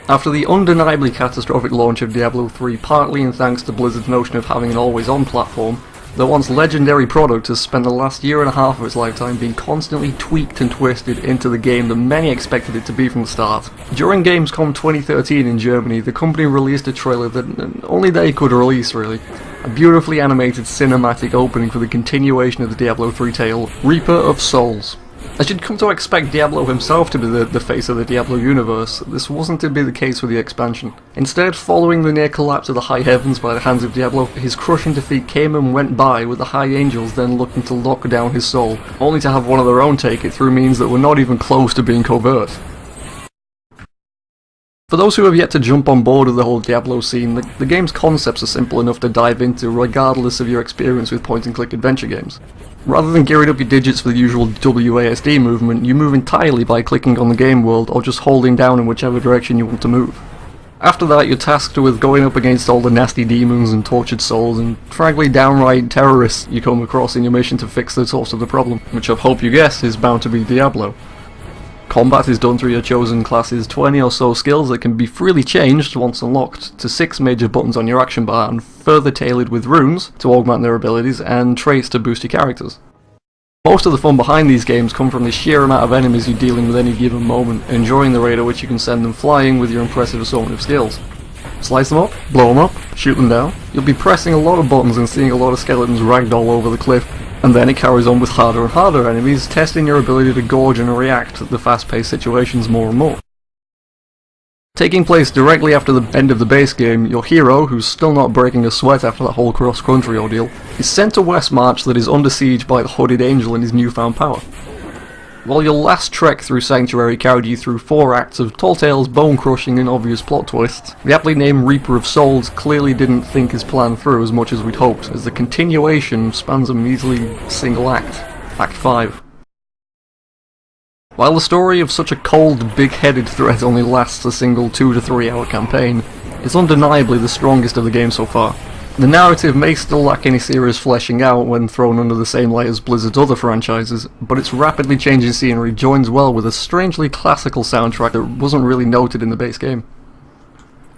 After the undeniably catastrophic launch of Diablo 3, partly in thanks to Blizzard's notion of having an always-on platform, the once legendary product has spent the last year and a half of its lifetime being constantly tweaked and twisted into the game that many expected it to be from the start. During Gamescom 2013 in Germany, the company released a trailer that only they could release, really. A beautifully animated cinematic opening for the continuation of the Diablo 3 tale, Reaper of Souls. As you'd come to expect Diablo himself to be the face of the Diablo universe, this wasn't to be the case with the expansion. Instead, following the near collapse of the high heavens by the hands of Diablo, his crushing defeat came and went by, with the high angels then looking to lock down his soul, only to have one of their own take it through means that were not even close to being covert. For those who have yet to jump on board with the whole Diablo scene, the game's concepts are simple enough to dive into regardless of your experience with point-and-click adventure games. Rather than gearing up your digits for the usual WASD movement, you move entirely by clicking on the game world or just holding down in whichever direction you want to move. After that, you're tasked with going up against all the nasty demons and tortured souls and frankly downright terrorists you come across in your mission to fix the source of the problem, which I hope you guessed is bound to be Diablo. Combat is done through your chosen class's 20 or so skills that can be freely changed once unlocked to 6 major buttons on your action bar and further tailored with runes to augment their abilities and traits to boost your characters. Most of the fun behind these games come from the sheer amount of enemies you're dealing with any given moment, enjoying the rate at which you can send them flying with your impressive assortment of skills. Slice them up, blow them up, shoot them down. You'll be pressing a lot of buttons and seeing a lot of skeletons ragdoll over the cliff, and then it carries on with harder and harder enemies, testing your ability to gorge and react to the fast-paced situations more and more. Taking place directly after the end of the base game, your hero, who's still not breaking a sweat after that whole cross-country ordeal, is sent to Westmarch that is under siege by the Hooded Angel and his newfound power. While your last trek through Sanctuary carried you through 4 acts of tall tales, bone-crushing and obvious plot twists, the aptly named Reaper of Souls clearly didn't think his plan through as much as we'd hoped, as the continuation spans a measly single act, Act 5. While the story of such a cold, big-headed threat only lasts a single 2 to 3 hour campaign, it's undeniably the strongest of the game so far. The narrative may still lack any serious fleshing out when thrown under the same light as Blizzard's other franchises, but its rapidly changing scenery joins well with a strangely classical soundtrack that wasn't really noted in the base game.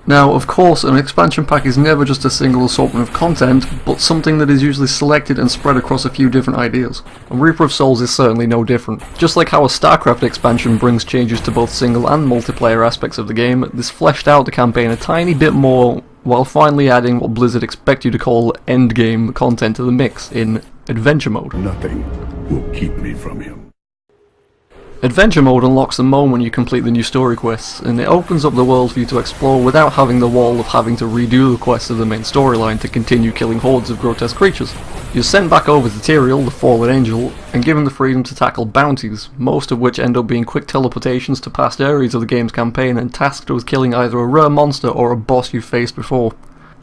Now, of course, an expansion pack is never just a single assortment of content, but something that is usually selected and spread across a few different ideas. And Reaper of Souls is certainly no different. Just like how a StarCraft expansion brings changes to both single and multiplayer aspects of the game, this fleshed out the campaign a tiny bit more, while finally adding what Blizzard expect you to call endgame content to the mix in Adventure Mode. Nothing will keep me from him. Adventure Mode unlocks the moment you complete the new story quests, and it opens up the world for you to explore without having the wall of having to redo the quests of the main storyline to continue killing hordes of grotesque creatures. You're sent back over to Tyrael, the Fallen Angel, and given the freedom to tackle bounties, most of which end up being quick teleportations to past areas of the game's campaign and tasked with killing either a rare monster or a boss you've faced before.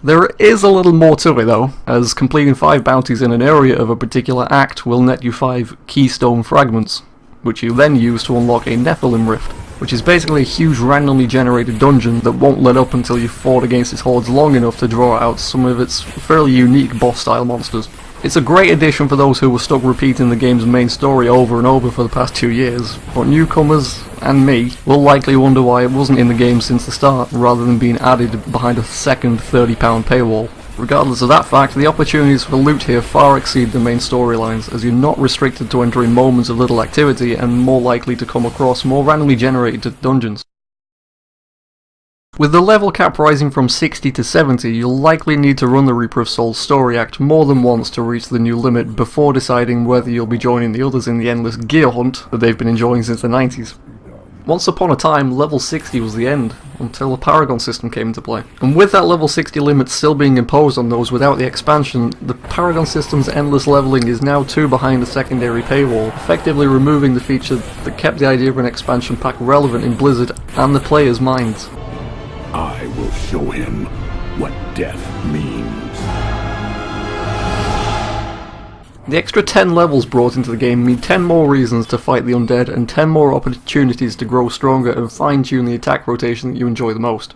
There is a little more to it though, as completing 5 bounties in an area of a particular act will net you 5 keystone fragments, which you then use to unlock a Nephilim Rift, which is basically a huge randomly generated dungeon that won't let up until you've fought against its hordes long enough to draw out some of its fairly unique boss-style monsters. It's a great addition for those who were stuck repeating the game's main story over and over for the past 2 years, but newcomers, and me, will likely wonder why it wasn't in the game since the start, rather than being added behind a second £30 paywall. Regardless of that fact, the opportunities for loot here far exceed the main storylines, as you're not restricted to entering moments of little activity and more likely to come across more randomly generated dungeons. With the level cap rising from 60 to 70, you'll likely need to run the Reaper of Souls story act more than once to reach the new limit before deciding whether you'll be joining the others in the endless gear hunt that they've been enjoying since the 90s. Once upon a time, level 60 was the end, until the Paragon system came into play. And with that level 60 limit still being imposed on those without the expansion, the Paragon system's endless leveling is now too behind the secondary paywall, effectively removing the feature that kept the idea of an expansion pack relevant in Blizzard and the players' minds. I will show him what death means. The extra 10 levels brought into the game mean 10 more reasons to fight the undead and 10 more opportunities to grow stronger and fine-tune the attack rotation that you enjoy the most.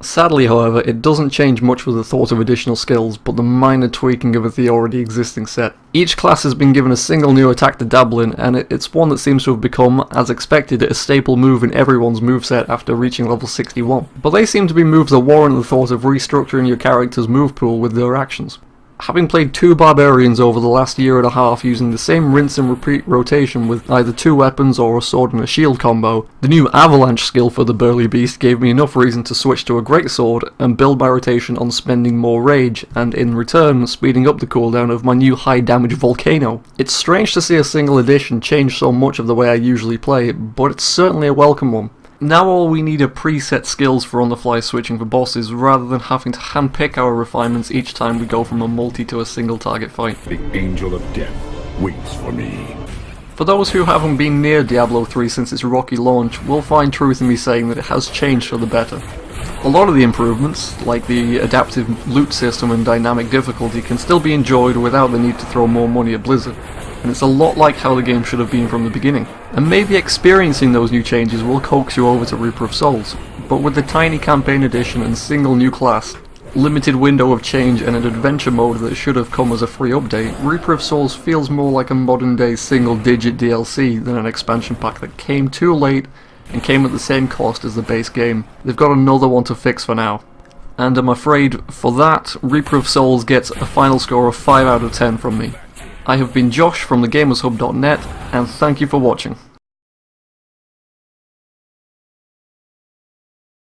Sadly, however, it doesn't change much with the thought of additional skills, but the minor tweaking of the already existing set. Each class has been given a single new attack to dabble in, and it's one that seems to have become, as expected, a staple move in everyone's moveset after reaching level 61. But they seem to be moves that warrant the thought of restructuring your character's move pool with their actions. Having played 2 barbarians over the last year and a half using the same rinse and repeat rotation with either 2 weapons or a sword and a shield combo, the new avalanche skill for the burly beast gave me enough reason to switch to a greatsword and build my rotation on spending more rage, and in return speeding up the cooldown of my new high damage volcano. It's strange to see a single edition change so much of the way I usually play, but it's certainly a welcome one. Now all we need are preset skills for on-the-fly switching for bosses, rather than having to handpick our refinements each time we go from a multi to a single target fight. The Angel of Death waits for me. For those who haven't been near Diablo 3 since its rocky launch, will find truth in me saying that it has changed for the better. A lot of the improvements, like the adaptive loot system and dynamic difficulty, can still be enjoyed without the need to throw more money at Blizzard, and it's a lot like how the game should have been from the beginning. And maybe experiencing those new changes will coax you over to Reaper of Souls, but with the tiny campaign edition and single new class, limited window of change and an adventure mode that should have come as a free update, Reaper of Souls feels more like a modern day single digit DLC than an expansion pack that came too late and came at the same cost as the base game. They've got another one to fix for now. And I'm afraid for that, Reaper of Souls gets a final score of 5 out of 10 from me. I have been Josh from thegamershub.net, and thank you for watching.